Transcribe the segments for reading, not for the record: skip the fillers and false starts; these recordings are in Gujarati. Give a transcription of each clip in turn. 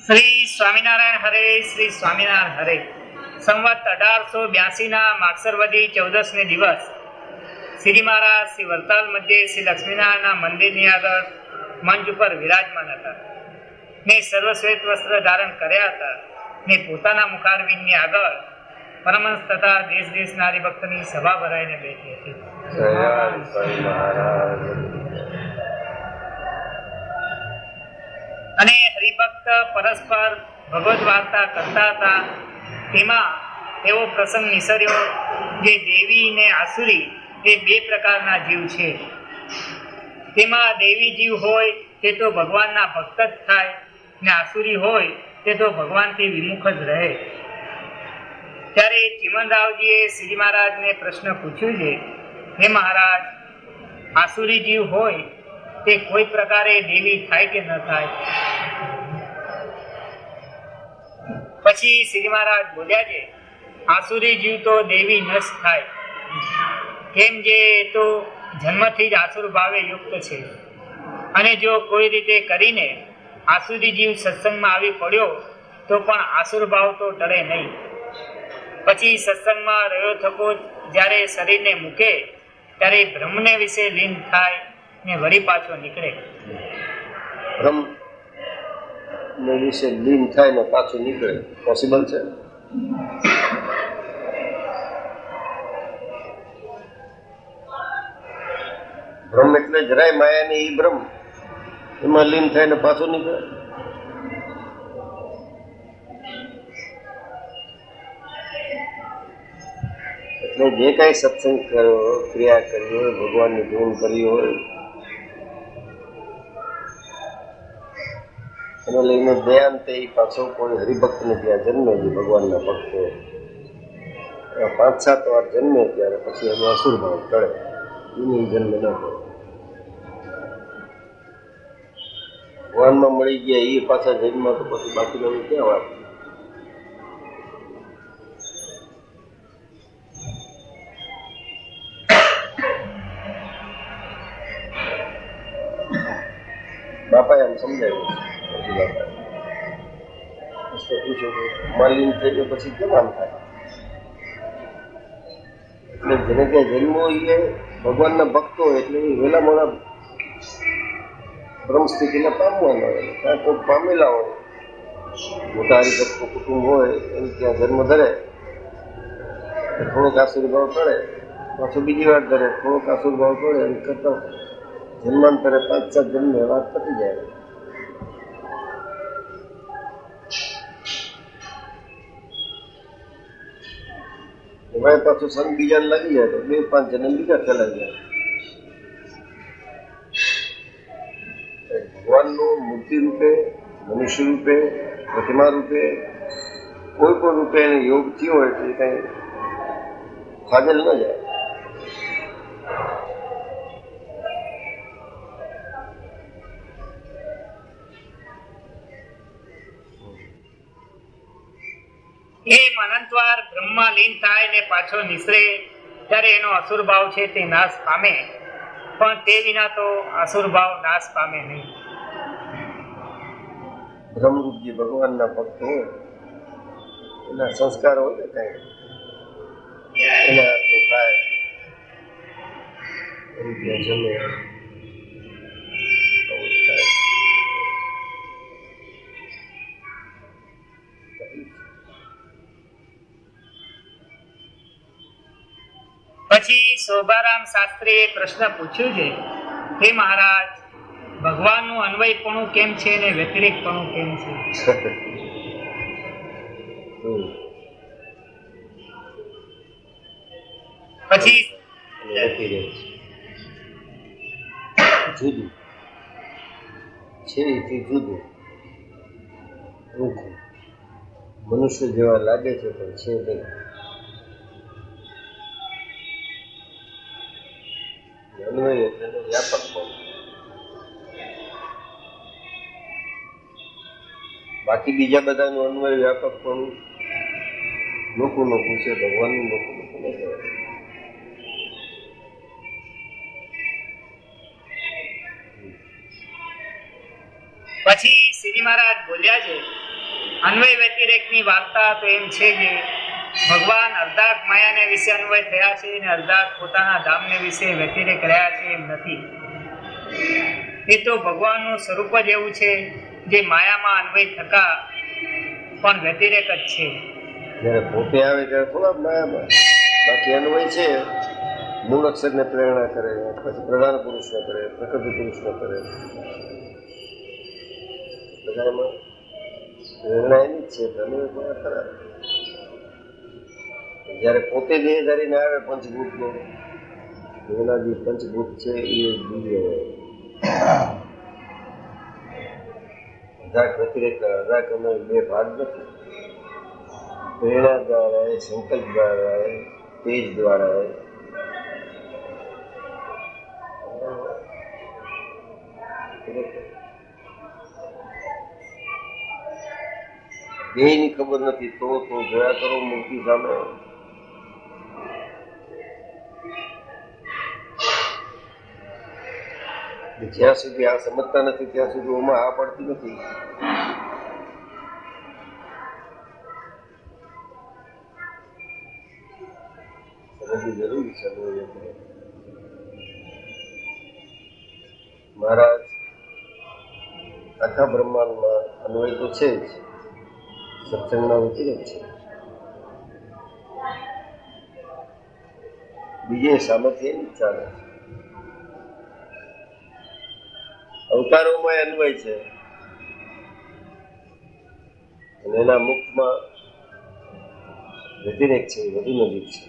શ્રી સ્વામિનારાયણ હરે, શ્રી સ્વામિનારાયણ હરે. સંવત 1882 માગસરવદી 14 દિવસ શ્રી મહારાજ શ્રી વરતાલ મધ્યે શ્રી લક્ષ્મીનારાયણના મંદિરની આગળ મંચ ઉપર વિરાજમાન હતા. મેં સર્વશ્વેત વસ્ત્ર ધારણ કર્યા હતા ને પોતાના મુખારવિંદની આગળ પરમહંસ તથા દેશ દેશના હરિભક્તની સભા ભરાઈને બેઠી હતી. અને હરિભક્ત પરસ્પર ભગવદ વાર્તા કરતા હતા. તેમાં એવો પ્રસંગ નિસર્યો જે દેવી ને આસુરી એ બે પ્રકારના જીવ છે. તેમાં દેવી જીવ હોય તે તો ભગવાનના ભક્ત જ થાય ને આસુરી હોય તે તો ભગવાનથી વિમુખ જ રહે. ત્યારે ચિમનરાવજીએ શ્રી મહારાજને પ્રશ્ન પૂછ્યું છે, હે મહારાજ, આસુરી જીવ હોય તે કોઈ પ્રકારે દેવી થાય કે ન થાય? પછી શ્રી મહારાજ બોલ્યા છે, આસુરી જીવ તો દેવી ન થાય. કેમ જે તો જન્મથી જ આસુર ભાવે યુક્ત છે, અને જો કોઈ રીતે કરીને આસુરી જીવ સત્સંગમાં આવી પડ્યો તો પણ આસુર ભાવ તો ટળે નહીં. પછી સત્સંગમાં રહ્યો થકો જ્યારે શરીરને મૂકે ત્યારે બ્રહ્મને વિશે લીન થાય ને વળી પાછો નીકળે. બ્રહ્મ વિશે લીન થાય ને પાછું નીકળે પોસિબલ છે? બ્રહ્મ એટલે જરાય માયા ને ઈ બ્રહ્મ, એમાં લીન થાય ને પાછું નીકળે. એટલે જે કઈ સત્સંગ કર્યો, ક્રિયા કરી હોય, ભગવાનની ધૂન કરી હોય, એને લઈને દયાંતે પાછો કોઈ હરિભક્ત ને ત્યાં જન્મે, જે ભગવાનના ભક્તો 5-7 વાર જન્મે ત્યારે પછી એનો અસુર ભાવ ટળે, એની જન્મ ન થાય. ભગવાનમાં મળી ગયા એ પાછા જન્મ તો પછી બાકી નવી ક્યાં વાત? બાપાએ આમ સમજાવ્યું માલિન થઈ ગયો પછી કેમ આમ થાય? એટલે જેને ક્યાં જન્મો એ ભગવાનના ભક્તો હોય એટલે એ વહેલા મોડા બ્રહ્મ સ્થિતિને પામવાના હોય. ત્યાં કોઈ પામેલા હોય, મોટા હરિભક્તો કુટુંબ હોય એને ત્યાં જન્મ ધરે, થોડોક આશીર્ભાવ ટળે, પાછું બીજી વાર ધરે, થોડોક આશીર્ભાવ ટળે, એમ કરતા જન્માંતરે 5-7 જન્મે વાત પતી જાય. એમાં પાછું સંગ બીજાને લાગી જાય તો 2-5 જન્મ બીજા ફેલાઈ જાય. ભગવાનનું મૂર્તિ રૂપે, મનુષ્ય રૂપે, પ્રતિમા રૂપે, કોઈ પણ રૂપે એને યોગ થયો હોય તો એ કઈ ફાજલ ન જાય. એ અનંતવાર બ્રહ્મમાં લીન થાય ને પાછો નિસરે ત્યારે એનો અસુર ભાવ છે તે નાશ પામે, પણ તે વિના તો અસુર ભાવ નાશ પામે નહીં. બ્રહ્મરૂપ જે ભગવાનના ભક્ત હોય એના સંસ્કાર હોય ને કઈ એના આટલું થાય રૂપિયા જમે થાય. પછી શોભારામ શાસ્ત્રીએ પ્રશ્ન પૂછ્યું છે, હે મહારાજ, ભગવાનનું અન્વયપણું કેમ છે ને વ્યતિરેકપણું કેમ છે? પછી જુદું છે, એથી જુદું મનુષ્ય જેવા લાગે છે પણ છે નહીં. અન્વય એટલે વ્યાપક પણ, બાકી બીજા બધાનું અન્વય વ્યાપક પણ લોકોનું પૂછે, ભગવાનનું લોકોનું પૂછે. પછી શ્રીજી મહારાજ બોલ્યા છે, અન્વય વ્યતિરેકની વાર્તા તો એમ છે કે ભગવાન અર્ધાક માયાને વિશે અન્વય થયા છે અને અર્ધાક પોતાના ધામને વિશે વ્યતિરેક રહ્યા છે એમ નથી. એ તો ભગવાનનું સ્વરૂપ જ એવું છે જે માયામાં અન્વય થતા પણ વ્યતિરેક જ છે. જયારે પોતે આવે ત્યારે થોડા માયામાં, બાકી અન્વય છે. મૂળ અક્ષરને પ્રેરણા કરે, પછી પ્રધાન પુરુષને કરે, પ્રકૃતિ પુરુષને કરે, બધામાં પ્રેરણા એની જ છે. અન્વય થોડા ખરા. જયારે પોતે દેહધારીને આવે પંચભૂતને, એના જે પંચભૂત છે એ દિવ્ય હોય. અર્ધાક વ્યતિરેક અર્ધાક અન્વય બે ભાગ નથી. પ્રેરણા દ્વારા, સંકલ્પ દ્વારા, તેજ દ્વારા દેહની ખબર નથી તો જોયા કરો મૂર્તિ સામે. જ્યાં સુધી આ સમજતા નથી ત્યાં સુધી ઓમાં આ પડતી નથી. સમજવું જરૂરી છે. મહારાજ આખા બ્રહ્માંડમાં અન્વય તો છે જ, સત્સંગના વ્યતિરેક છે. બીજે સામર્થ્ય એની ચાલે છે. અવતારોમાં અન્વય છે અને એના મુખમાં વ્યતિરેક છે, વધુ નજીક છે.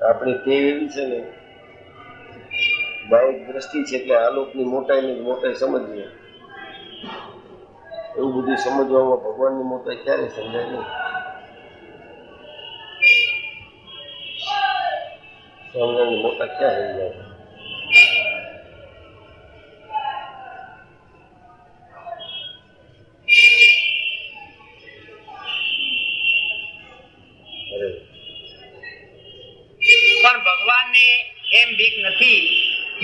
આપણી ટેવ એવી છે ને, બાહ્ય દ્રષ્ટિ છે એટલે આલોકની મોટાઈ સમજીએ. એવું બધું સમજવામાં ભગવાનની મોટાઈ ક્યારે સમજાય નહીં. સ્વામિનારાયણની મોટા ક્યાં સમજાય? પણ ભગવાનને એમ બીક નથી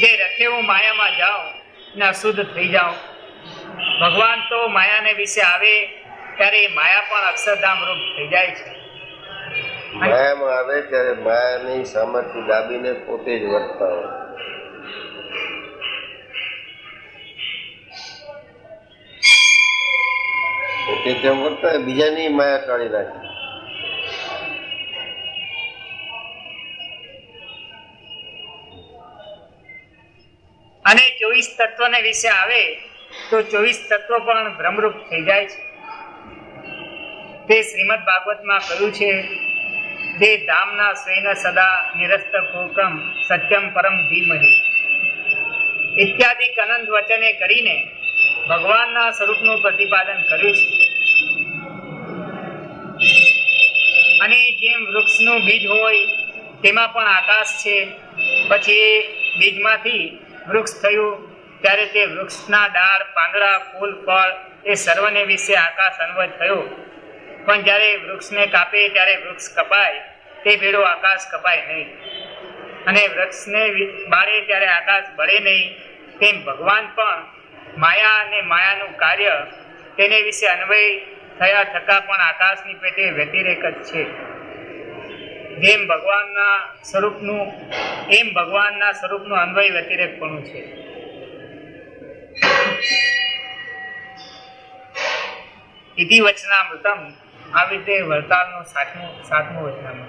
જે રખે હું માયામાં જાઉં ને અશુદ્ધ થઈ જાઉં. ભગવાન તો માયાને વિશે આવે ત્યારે માયા પણ અક્ષરધામ રૂપ થઈ જાય છે. માયામાં આવે ત્યારે માયાની સામર્થ્ય દાબીને પોતે જ વર્તતા હોય. પોતે તેમ વર્તાય, બીજાની માયા ટાળી નાખે. અને 24 તત્વને વિશે આવે તો 24 તત્વ પણ ભ્રમરૂપ થઈ જાય છે. તે શ્રીમદ ભાગવતમાં કહ્યું છે, જે ધામના સ્વૈન સદા નિરસ્ત પૂર્કમ સત્યમ પરમ ધીમહિ ઇત્યાદિ અનંત વચને કરીને ભગવાનના સ્વરૂપનું પ્રતિપાદન કર્યું છે. અને જેમ વૃક્ષનું બીજ હોય તેમાં પણ આકાશ છે, પછી એ બીજમાંથી વૃક્ષ થયું ત્યારે તે વૃક્ષના ડાળ, પાંદડા, ફૂલ, ફળ એ સર્વને વિશે આકાશ અન્વય થયો. પણ જ્યારે વૃક્ષને કાપે ત્યારે વૃક્ષ કપાય, તે ભેળો આકાશ કપાય નહીં. અને વૃક્ષને બાળે ત્યારે આકાશ બળે નહીં. તેમ ભગવાન પણ માયા અને માયાનું કાર્ય તેને વિશે અન્વય થયા થતા પણ આકાશની પેટે વ્યતિરેક જ છે. જેમ ભગવાનના સ્વરૂપનું અન્વય વ્યતિરેકપણું છે. ઇતિ વચનામૃતમ, આવી રીતે વરતાલનું 7મું વચનામૃત.